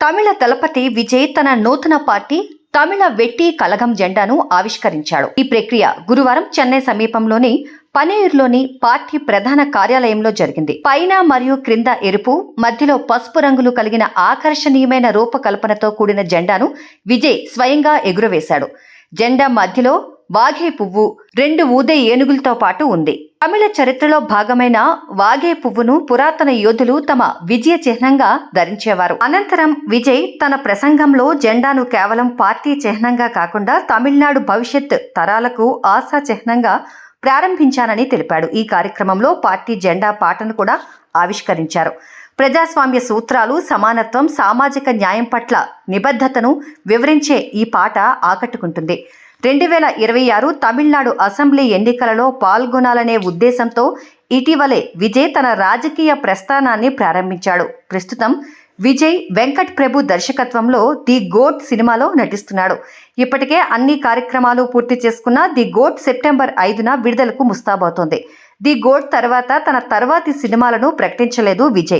తమిళ దళపతి విజయ్ తన నూతన పార్టీ తమిళ వెట్టి కళగం జెండాను ఆవిష్కరించాడు. ఈ ప్రక్రియ గురువారం చెన్నై సమీపంలోని పనేరులోని పార్టీ ప్రధాన కార్యాలయంలో జరిగింది. పైన మరియు క్రింద ఎరుపు, మధ్యలో పసుపు రంగులు కలిగిన ఆకర్షణీయమైన రూపకల్పనతో కూడిన జెండాను విజయ్ స్వయంగా ఎగురవేశాడు. జెండా మధ్యలో వాఘే పువ్వు, 2 ఊదే ఏనుగులతో పాటు ఉంది. తమిళ చరిత్రలో భాగమైన వాఘే పువ్వును పురాతన యోధులు తమ విజయ చిహ్నంగా ధరించేవారు. అనంతరం విజయ్ తన ప్రసంగంలో జెండాను కేవలం పార్టీ చిహ్నంగా కాకుండా తమిళనాడు భవిష్యత్ తరాలకు ఆశా చిహ్నంగా ప్రారంభించానని తెలిపాడు. ఈ కార్యక్రమంలో పార్టీ జెండా పాటను కూడా ఆవిష్కరించారు. ప్రజాస్వామ్య సూత్రాలు, సమానత్వం, సామాజిక న్యాయం పట్ల నిబద్ధతను వివరించే ఈ పాట ఆకట్టుకుంటుంది. 2026 తమిళనాడు అసెంబ్లీ ఎన్నికలలో పాల్గొనాలనే ఉద్దేశంతో ఇటీవలే విజయ్ తన రాజకీయ ప్రస్థానాన్ని ప్రారంభించాడు. ప్రస్తుతం విజయ్ వెంకట్ ప్రభు దర్శకత్వంలో ది గోట్ సినిమాలో నటిస్తున్నాడు. ఇప్పటికే అన్ని కార్యక్రమాలు పూర్తి చేసుకున్న ది గోట్ సెప్టెంబర్ 5న విడుదలకు ముస్తాబవుతోంది. ది గోట్ తర్వాత తన తర్వాతి సినిమాలను ప్రకటించలేదు విజయ్.